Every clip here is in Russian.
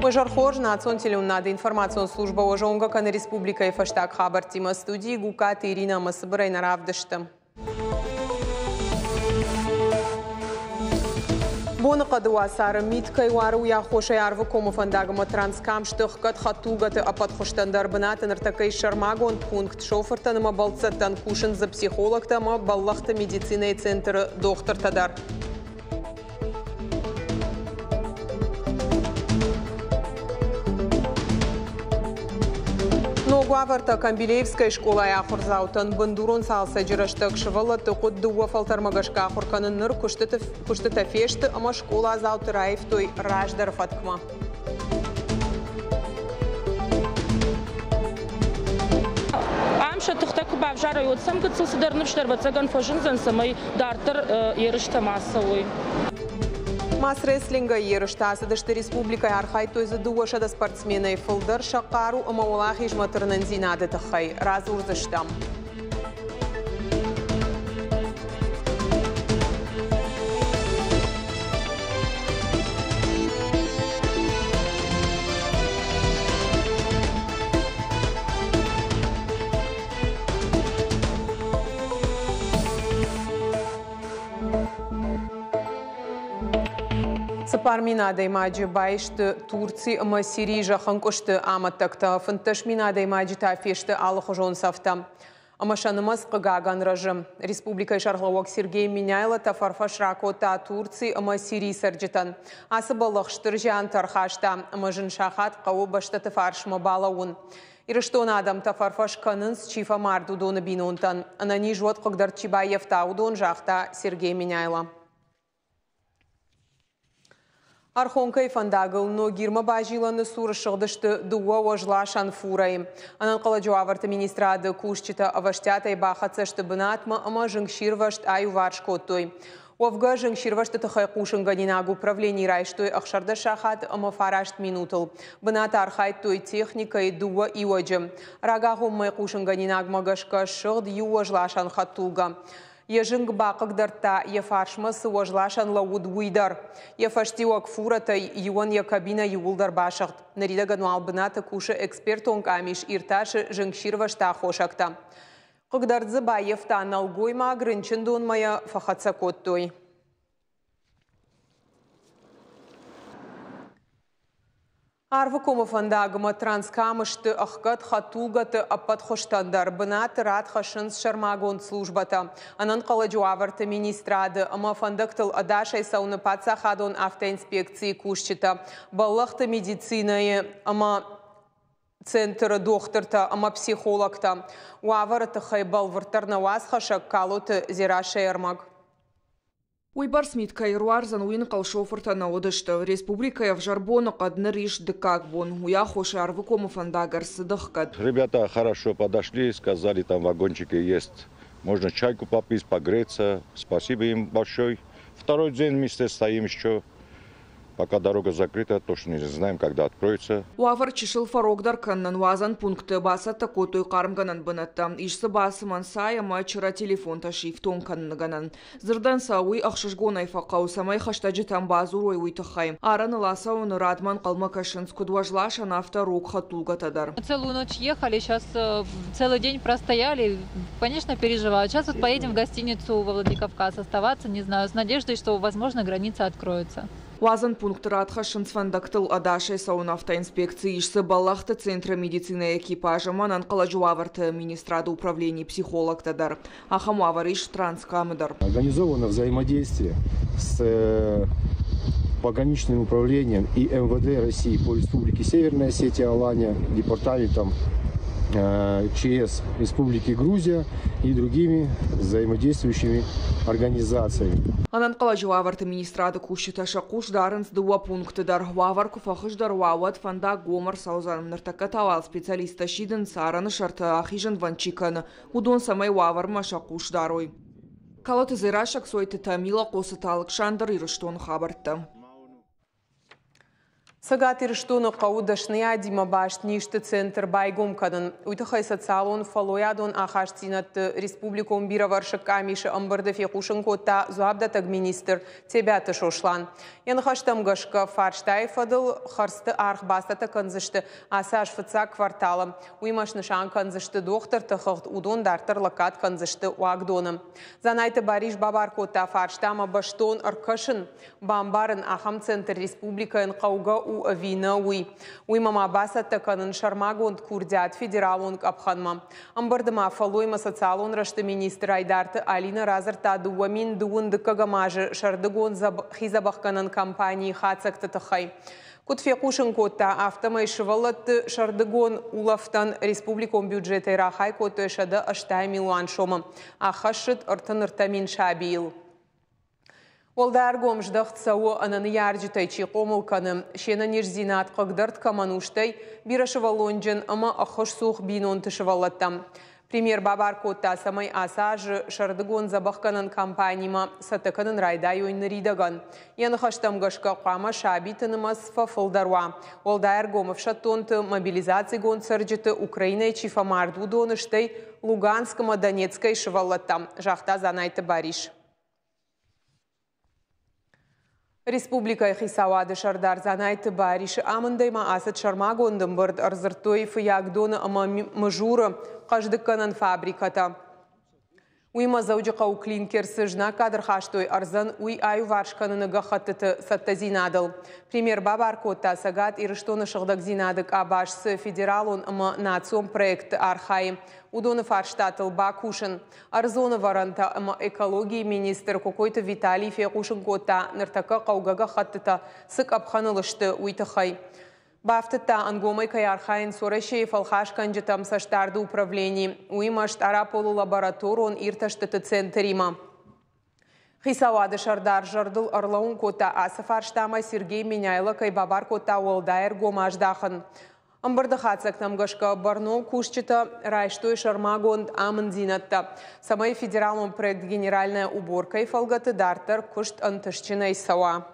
Мажархор национ телеуннады информацион служба ожонга каны республика и фаштаг хабар тима студии гукат Ирина Масыбырай наравдышты. Боны қадуа сары миткай вару я хошай арвы комуфандагыма транскамштық кат хатугаты апатхоштандар бынатын ыртакай шармагон пункт шофыртаныма балцаттан кушын за психологтама баллахта медицинай центры доктор тадар. Гуаварта Камбилеевская школа яхурзаутан бандурон салса жираштак шывала тықуд дуа фалтармагашка хурканын ныр кушты тафешты, ама школа азаутыраев той раждар фаткма. Амша тұқтаку бавжара йотсам кыцылсы дарнывштар бацаган фажынзан самай дартыр ерышта массовой. Мас-рестлинга ерыштасы дышты республика архай тойзы дуашада спортсмены фылдар шақару ама олахи жматырнын зинады тұқай. Разы урзыштам. Сапарминадай маджи байшты Турции ама Сирии жахан кушты аматтакта фынташминадай маджи тафешты алых жон сафта. Ама шанымыз қыгаган режим. Республика Шарлауак Сергей Миняйла тафарфаш ракота Турции ама Сирии сарджитан. Асы балых штыржан тархашта ама жын шахат қау башты тафаршма балаун. Ирыштон адам тафарфаш канынс чифа марду доны бинонтан. Анани жуат қыгдар Чибаев таудон жахта Сергей Миняйла. Архонкай фандагыл, но гирма бажиланы суры шылдышты дуа ожла шанфурай. Анан қаладжуаварты министрады кушчита аваштятай бахацашты бынатма, ама жыңширвашт аю варшкоттой. Овга жыңширвашты тахай кушынганинагу управлений райштой ахшарда шахат, ама фарашт минутыл. Быната архай той техникай дуа иоджы. Рагаху май кушынганинаг магашка шылд ю ожла шанхатулга. Ежинг бақыгдарта ефаршмасы ожлашан лауд уйдар. Ефаштиуак фурата юан я кабина юлдар башақт. Наридаган албыната кушы экспертонг амиш ирташы жыңширвашта хошакта. Қыгдардзы байефта налгойма грынчындон мая фахатса коттой. Арвы комуфандагыма транскамышты ахкат хатулгаты апатхоштандар бынаты рад хашынс шармагон службата. Анан қаладжуаварты министрады ама фандактыл адашай сауны патсахадон автоинспекции кушчита. Баллахты медицинае ама центры докторта ама психологта. Уавараты хайбал вартарна васхашак калоты зирашай армаг. Уйбар смитка ируарзан уин қалшофырта на одышты. Республика в жарбону қадны риш дыкак бон. Уя хоши арвыкому фандагар сыдыхкат. Ребята хорошо подошли, сказали, там вагончики есть. Можно чайку попить, погреться. Спасибо им большое. Второй день вместе стоим еще. Пока дорога закрыта, точно не знаем, когда откроется. Уавар чишил фарогдар каннан вазан пункты баса такотой кармганан бынатта. Ишсы басы мансая мачыра телефон ташив тон канныганан. Зырдан сауи ахшышгонай фақау самай хаштаджитан базурой уйтахай. Араны ласауны радман қалмакашын скудважлашан авторог хатулгатадар. Целую ночь ехали, сейчас целый день простояли. Конечно, переживают. Сейчас вот поедем в гостиницу во Владикавказ оставаться, не знаю, с надеждой, что, возможно, граница откроется. Вазан пункт радхашын сфандактыл адашай саун автоинспекции ишсы баллахты центра медицины экипажа манан қаладжуаварты министрады управления психологтадар. Ахамуавар иш транскамыдар. Организовано взаимодействие с пограничным управлением и МВД России по Республике Северная Осетия, Алания, департаментом ЧС Республики Грузия и другими взаимодействующими организациями. Анан қаладжуаварты министрады кушчита шакуш дарынс дуа пунктыдар. Ваварку фахышдар вауат фанда гомар саузан ныртака тавал специалиста шидын сараны шарта ахижан ванчиканы. Удон самай ваварма шакуш дарой. Калаты зырашак сойты тамила қосы талык шандар ирыштон хабарты. Сагат ирштуны қаудашны адима баштништы центр байгом кадын. Уйтахай социалон фалоядон ахаштинат республикон бира варшык камиши амбарды фекушын котта зуабдатаг министр тебяты шошлан. Ян хаштамгашка фарштай фадыл харсты архбастата канзышты асаш фыца кварталым. Уймашны шан канзышты доктор тахыгт удон дартыр лакат канзышты уагдоным. Занайты бариш бабар котта фарштама баштон аркашын бамбарын ахам центр республикаен қауга у авина уй. Уймама басатта канын шармагонд курдят федералон капханма. Амбардыма фалойма социалон рашты министр Айдарты Алина Разарта дуамин дуынды кагамажы шардыгон хизабахканын компании хацакты тахай. Кутфекушын котта автомай шывалатты шардыгон улафтан республикон бюджеты рахай котты шады аштай миллион шомы. Ахашыт ыртын ыртамин шабиил. Олдар гомждахт сауы ананы ярджитай чиқомылканы, шена нерзинат қығдырт камануштай, бирашывалонжын ама ахыш сух бинон тышывалаттам. Премьер бабар котта самай асажы шардыгон забахканын компанияма сатыканын райдай ойны ридаган. Яны хаштамгашка қама шабитынымас фафылдаруа. Олдар гомов шаттонты мобилизации гон сырджыты Украинай чифамарду доныштай Луганскама Донецкай шывалаттам. Жахта занайты бариш. Республика Хисавады шардар занайты бариши амындайма асыт шармагондым бұрд арзыртой фиягдоны ама мажуры қаждыкканын фабриката. Уйма заудиқа у клинкерсы жна кадр хаштой арзан уй аю варшканыны гахаттыты саттазинадыл. Премьер бабар котта сагат ирыштоны шығдак зинадык абашсы федералон ама национ проект архай. Удоны фарштатыл бакушын. Арзоны варанта ама экологии министр какой-то Виталий Фекушын котта ныртака қаугага хаттыта сык апханылышты уйтахай. Бафтыта ангомай каярхайн сорашей фалхашкан житам саштарды управлений. Уймашт араполу лабораторон ирташтыты центрима. Хисавады шардар жардыл арлаун кота асафарштама Сергей Меняйло кайбабар кота уолдайр гомаждахын. Амбарды хацактам гашка барно кушчита райштой шармагонд амындзинатта. Самай федералом проект генеральная уборка и фалгаты дартер кушт антышчиной сава.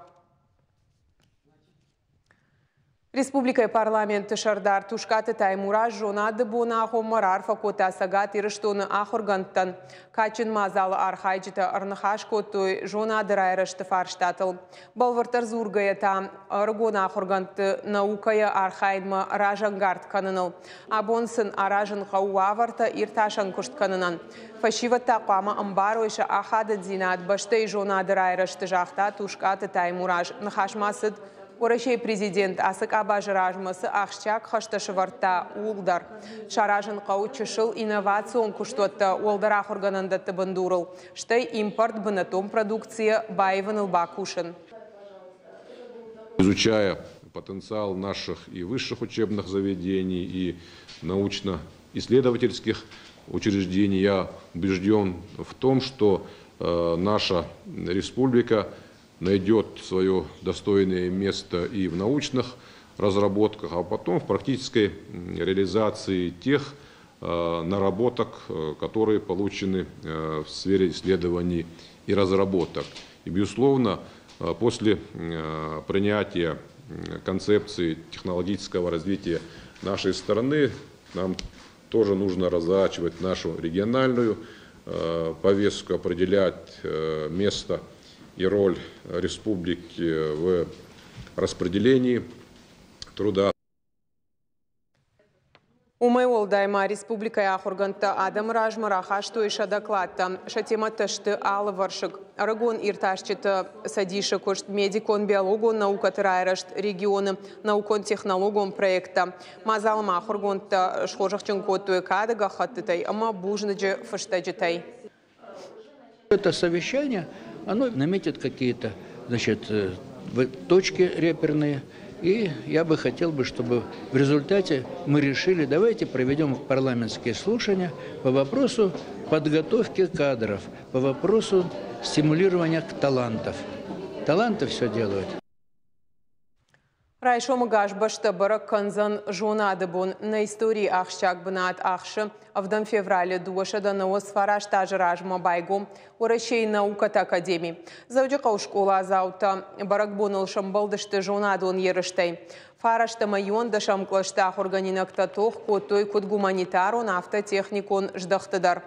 Республика и парламент шардар тушкаты таймура жонады бона ахомарар факота сагат ирыштоны ахоргантан. Качин мазалы архайджита арнахаш котой жонады райрышты фарштатыл. Балвартар зургаята аргона ахорганты наукая архайдма ражангард каныныл. Абонсын аражын хауаварта ирташан кушт канынан. Фашивата қама амбаройша ахады дзинат баштай жонады райрышты жахта тушкаты таймураж. Нахашмасыд Орашей президент асык абажыражмасы ақшчак хашташыварта улдар. Шаражын қаучышыл инновацион куштотта олдар ахорганандатты бандурыл. Штай импорт бынатом продукция байваныл бакушын. Изучая потенциал наших и высших учебных заведений, и научно-исследовательских учреждений, я убежден в том, что наша республика найдет свое достойное место и в научных разработках, а потом в практической реализации тех наработок, которые получены в сфере исследований и разработок. И, безусловно, после принятия концепции технологического развития нашей страны нам тоже нужно разворачивать нашу региональную повестку, определять место и роль республики в распределении труда. Умай олдайма республика ахорганта адам ражмара хашто иша докладта. Шатема ташты алы варшык. Арагон ирташчыты садиша кошт медикон биологон наука тырайрашт регионы наукон технологон проекта. Мазалма ахорганта шхожахчын котуэ кадага хаттытай, ама бужныджы фаштаджытай. Это совещание, оно наметит какие-то, точки реперные. И я бы хотел, чтобы в результате мы решили, давайте проведем парламентские слушания по вопросу подготовки кадров, по вопросу стимулирования талантов. Таланты все делают. Райшом гашбашта барак канзан жонады бон на истории ахшак бнат ахши в дом феврале дуашада на осфараш тажражма байгом уращей науката академии. Заудика у школа заута барак бонул шамбалдышты жонадон ерыштей. Фарашта майон да шамклаштах органинакта тох котой код гуманитарон автотехникон ждахтадар.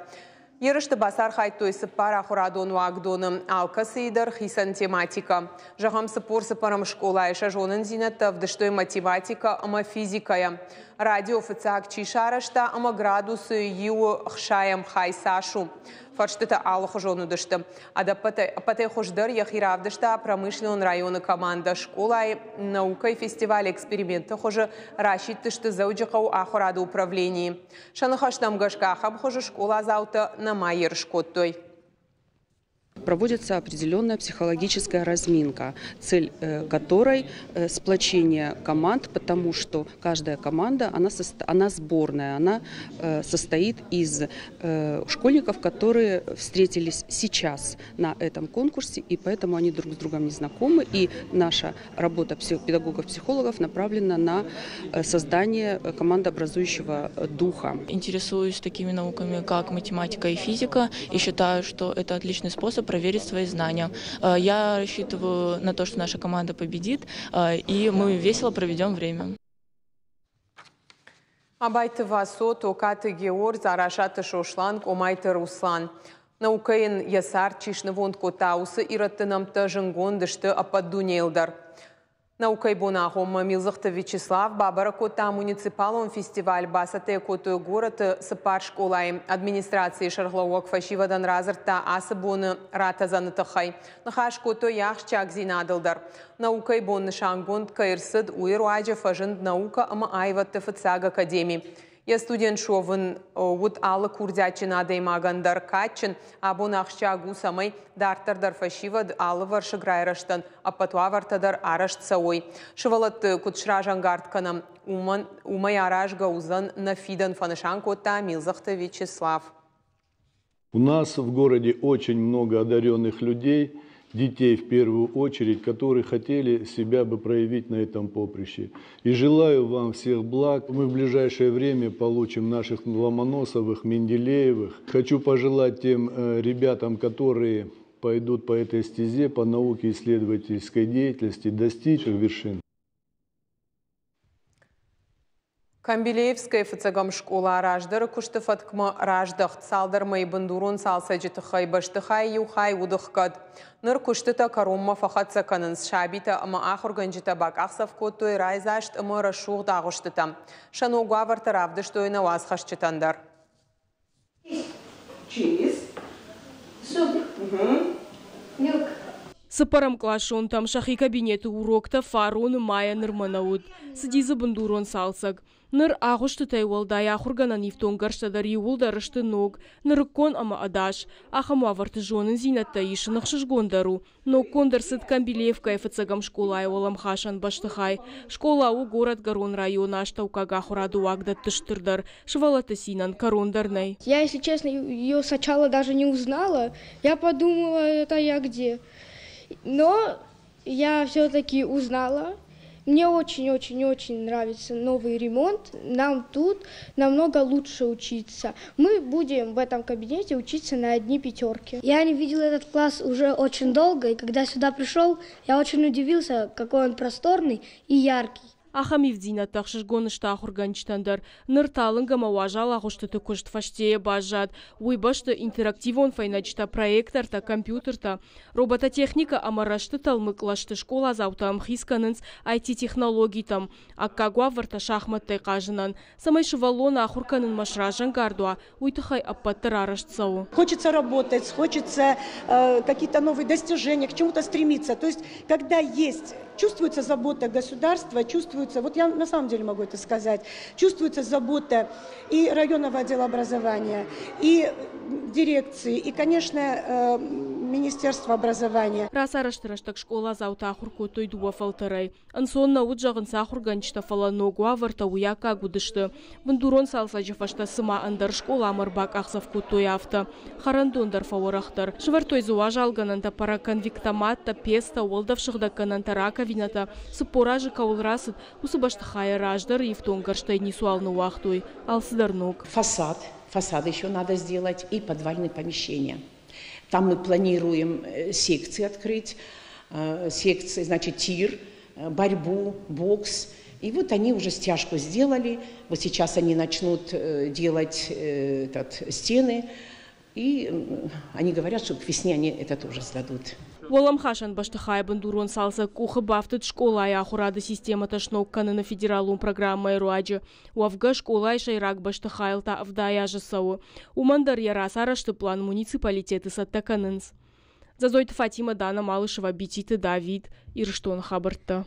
Ерышты басар хайтой сыппар ахурадон вагдоным алка сейдар хисан тематика. Жахам сыпор сыпарам школа иша жонын зинатта вдыштой математика ама физикая. Радио фыцак чишарашта ама градусы ю хшаям хайсашу. Фарштыта алых жону дышты. Ада патай хождар яхирав дышта промышленный районы команда школа наука и фестиваль эксперимента хожа ращит дышты зауджикау ахураду управлении. Шанахаштам гашкахаб хожа школа заута на майер шкоттой. Проводится определенная психологическая разминка, цель которой сплочение команд, потому что каждая команда, она сборная, она состоит из школьников, которые встретились сейчас на этом конкурсе, и поэтому они друг с другом не знакомы, и наша работа педагогов-психологов направлена на создание командообразующего духа. Интересуюсь такими науками, как математика и физика, и считаю, что это отличный способ проверить свои знания. Я рассчитываю на то, что наша команда победит, и мы весело проведем время. Абайты васо, токаты геор, зарашаты шошланг, омайты руслан. Наукаин ясар чишны вонд котаусы, ираттынам тажынгон дышты ападдунелдар. Наукай бонахом Милзахта Вячеслав, Бабара кота муниципалом фестиваль басате котой город сыпар школай администрации шарглауак фашивадан разарта асабоны рата занытахай. Нахаш котой яхчак зинадылдар. Наукай бон нышангонд кайрсыд уйруаджа фажынд наука ама айватты фыцаг академии. Я студент шовын вот алы курдячын адаймагандар качын, абон ахшагу самай дартардар фашивад алы варшы грайраштан, апатуа вартадар арашт сауой. Шывалат кутшражан гартканам умай араш гаузан на фидан фанышан кота Милзахта Вячеслав. У нас в городе очень много одаренных людей, детей в первую очередь, которые хотели себя бы проявить на этом поприще. И желаю вам всех благ. Мы в ближайшее время получим наших Ломоносовых, Менделеевых. Хочу пожелать тем ребятам, которые пойдут по этой стезе, по науке и исследовательской деятельности, достичь вершин. Камбилеевская фыцагам школа раждары куштыфаткма раждах салдармай бандурон салсаджитыхай баштыхай юхай удыхкад. Ныр куштыта каромма фахатса канынс шабита ама ахурганжита бак ахсав котой райзашт ама рашух дағыштыта. Шану гуаварта равды штойна вазхашчытандар. Чиз. Суп. Милк. Сыпарам клашон там шахи кабинеты урокта фарон мая нырманаут. Сидизы бандурон салсак. Ныр агушты тайвалдай ахургана нефтон гарштадар юлдарышты ног. Нырыккон ама адаш. Ахаму аварты жонын зинатта ишынық шышгондару. Но кондарсыт Камбилеевка эфцагам школа айвалам хашан баштыхай. Школа у город Гарон района аштаукага хураду агдат тыштырдар. Швалаты синан корондарнай. Я, если честно, ее сначала даже не узнала. Я подумала, это я где. Но я все-таки узнала. Мне очень-очень-очень нравится новый ремонт. Нам тут намного лучше учиться. Мы будем в этом кабинете учиться на одни пятерки. Я не видела этот класс уже очень долго. И когда сюда пришел, я очень удивился, какой он просторный и яркий. Ахамивдина тахшиш гонышта ахурганчтандар. Нырталынга маважал ахуштыты кушт фаштея бажат. Уйбашты интерактивон файначта проекторта, компьютерта. Робототехника амарашты талмыклашты школа заутам хисканынс IT-технологий там. Аккагуа варта шахматтай кажынан. Самай шывалона ахурканын машражан гардуа. Уйтыхай аппаттыр араштсау. Хочется работать, хочется какие-то новые достижения, к чему-то стремиться. То есть, когда есть, чувствуется забота государства, чувствуется, вот я на самом деле могу это сказать, чувствуется забота и районного отдела образования, и дирекции, и, конечно, Министерство образования. Расараштыраштак школа заутахур котой дуа фалтерай. Ансон науд жағын сахур ганчта фала ногуа варта уяка гудышты. Бандурон салса жафашта сыма андар школа амырбак ақсав котой авто. Харандондар фаворахтар. Швартой зуа жалгананта пара конвиктоматта, песта, уолдав шыхдакананта раковината. Сыпоражы каулрасыд, усыбашты хая раждар и в тонгарштай несуалны уахтой. Алсыдар ног. Фасад еще надо сделать и подвальные помещения. Там мы планируем секции открыть, секции, значит, тир, борьбу, бокс. И вот они уже стяжку сделали. Вот сейчас они начнут делать стены. И они говорят, что к весне они это тоже сдадут. Уолам хашан баштахай бандурон салса куха бафтет школа и ахурада система ташнок канана федералум программа эруаджи. Уавга школа и шайрак баштахайлта авдая жасау. Умандар ярасарашты план муниципалитеты саттаканынс. Зазойта Фатима Дана Малышева бититы Давид Ирштон Хабарта.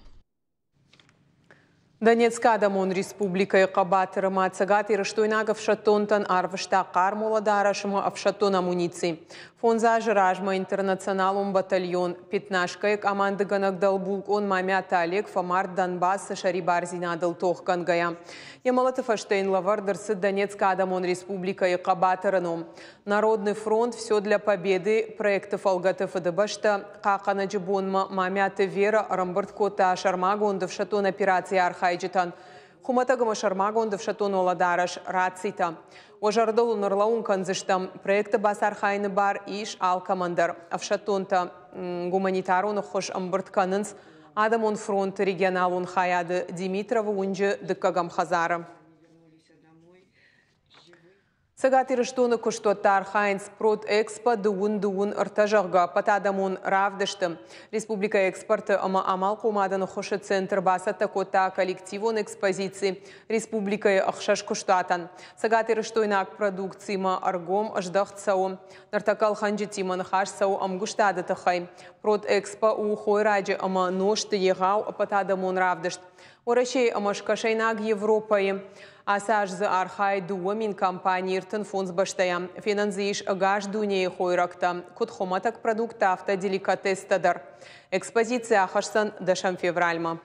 Донецка дамон республика Кабатыр мацагат ирштойнага в шатонтан арвшта кармола дарашма в шатона муници. Фонза жражма интернационалум батальон 15 команды ганак далбулк он мамят Олег Фомар Донбасс Шарибар Зинадал Тохкангая. Ямалата Фаштейн Лавардерс Донецка дамон республика Кабатырном. Народный фронт все для победы проектов Алгата ФДБшта Какана Джибонма мамят Вера Рамбарт Кота Шармагон в шатон операции Архайджитан. Хуматагама Шармагон в шатон Оладараш Рацита. Ожардал Нурлаун Канзыштам проекта Басархайны бар иш Алкамандар. В шатонта гуманитарон хош Амбарт Канынс Адамон фронт регионалун Хаяды Димитрова унжи Дыкагам Хазара. Сагатир штоны куштоттар Хайнс Прот Экспо дуун ыртажарга патадамон равдыштым. Республика экспорты амал кумадан хоши центр басата кота коллективон экспозиции. Республика ахшаш куштатан. Сагатир штойнак продукции ма аргом аждахцау. Нартакал ханджитиман хашсау амгуштады тахай. Прот Экспо у хойраджи ама ношты егау патадамон равдышт. Орашей амашкашайнаг Европой. Асаж за архай дуамин компании иртын фонс баштаям. Финансииш агаш дуне хойракта. Кутхоматак продукта автоделикатестадар. Экспозиция ахашсан дашам февральма.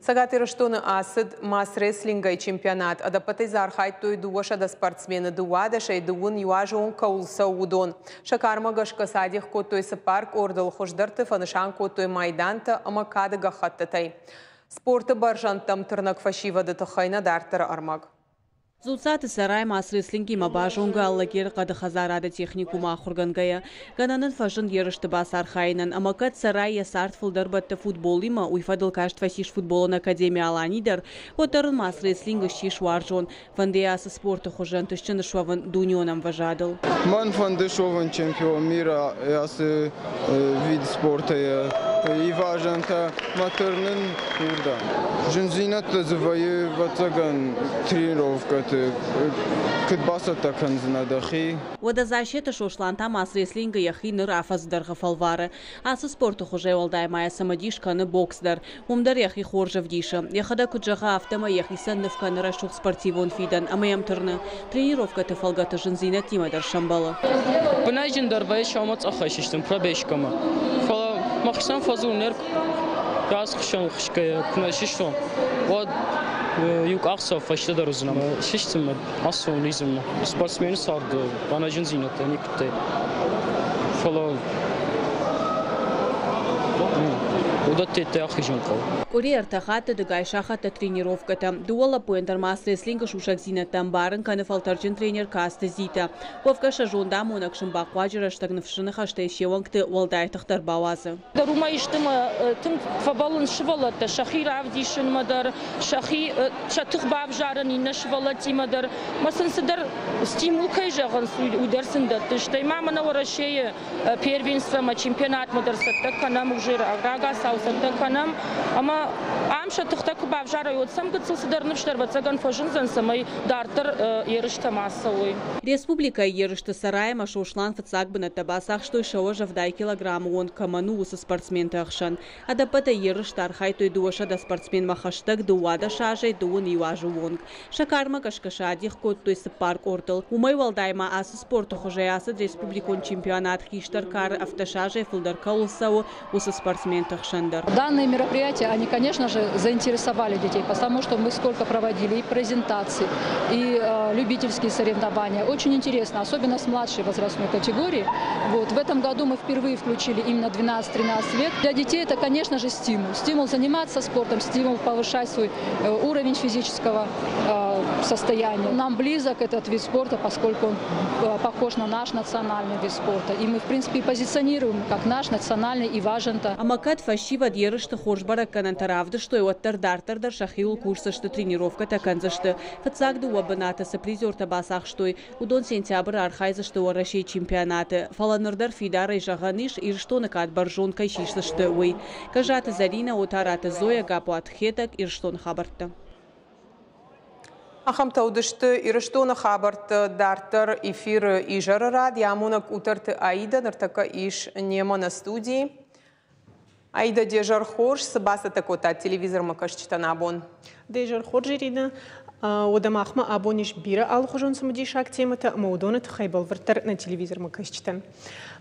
Сагатыр штоны асыд мас рестлинга и чемпионат. Адапатай за архай той дуаша да спортсмены дуада шай дуун юажон каулса удон. Шакарма гашка садих котой парк ордал хождарты фанышан котой майданта амакады гахаттатай. Спорты баржантам тырнак фашива да тахайна дартара армаг. Зуцаты сарай мас рестлинги мабажонга аллагер кады хазарада техникума ахургангая. Гананын фашын ерышты бас архайнан. Амакат сарай ясарт фулдарбатты футболима уйфадыл кашт фасиш футболын академия аланидар. Потарын мас рестлинга шиш варжон. Фандеясы спорта хожан тышчыны шваван дуньонам важадыл. Ман фандешован чемпион мира ясы вид спорта и важанта матернын урдан. Жынзинат называю ватаган тренировка. Кытбасата канзынадахи. Водозащита шошланта мас рестлинга яхи ныр афаздар хафалвары. Асы спорту хуже олдай мая самадишканы боксдар. Умдар яхи хоржа вдиша. Яхада куджаха автома яхи саннывка нырашух спортивон фидан. Амаям тырны. Тренировка тефалгата жынзина тимадар шамбала. Бунайжин дарбай шамац ахашиштым пробежкама. Фала махшан фазунер раз хшан хшкая кнашиштом. Вот юг ахсов фашта дарузнам. Шиштым асонизм. Спортсмен сарды. Банажин зината никте. Фала Курьер тахата дагай шахата тренировката. Дуала пуэнтар мас рестлинга шушак зинатам барын канафалтарчын тренер каста зита. Вовка шажонда монакшын бақваджира штагнывшыны хаштай шевангты уалдай тахтар бавазы. Дарума иштыма тым фабалын шывалатта шахи равдишын мадар, шахи шатых бабжарын инна шывалати мадар. Масынсыдар стимул кайжағын ударсында тыштай. Мамана орашея первенство ма чемпионат мадарсатта канам уже аграга саусатта канам. Ама амша тахтаку бабжара йотсам гыцылсыдарнып штарбацаган фажынзан самай дартыр ерышта массовой. Республика ерышта сарайма шошлан фацагбына табасах штой шауажа в дай килограмм он каману усы спортсмен тахшан. Адапата ерышта архай той дуаша да спортсмен махаштаг дуада шажай дуун юажу вонг. Шакарма кашкаша адих кот той парк орта Артл. Умай Валдайма асы спорту хожаясы республикон чемпионат хиштаркар автошаже Филдаркаулсау усы спортсмен тахшандар. Данные мероприятия, они, конечно же, заинтересовали детей, потому что мы сколько проводили и презентации, и любительские соревнования. Очень интересно, особенно с младшей возрастной категории. Вот. В этом году мы впервые включили именно 12-13 лет. Для детей это, конечно же, стимул. Стимул заниматься спортом, стимул повышать свой уровень физического состояния. Нам близок этот вид спорта, поскольку он похож на наш национальный вид спорта. И мы, в принципе, позиционируем как наш национальный и важен. Амакат фащива дерышты хожбара канантаравды, что и от тардартардар шахил курсышты тренировка таканзышты. Фацагды уабанатасы призерта басах, что и удон сентябрь архайзышты уарашей чемпионаты. Фаланырдар фидара и жаганиш и рштонакат баржон кайшишышты уй. Кажаты Зарина отараты Зоя гапу атхетак и рштон хабарты. Ахамтаудышты ирыштона хабарты дартыр эфир ижары радиамонак утарты Аида нартака иш нема на студии. Аида дежар хорш сабаса такота телевизор макашчитан абон. Дежар хоржирина одамахма абониш бира алхожон самдишак темата маудонат хайбал вартар на телевизор макашчитан.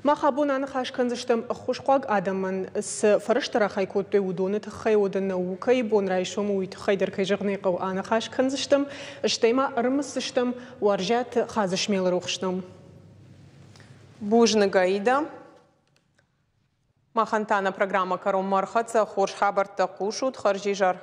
Махабон анахашканзаштам хошқаг адаман с фарыштара хайкоты удонат хайода наукай бон райшом уйт хайдар кайжагнеқау анахашканзаштам штайма рымсыштам варжат хазышмел рухштам. Бужны Гаида. Махантана программа Каром Мархаца хорш хабарта кушут харжижар.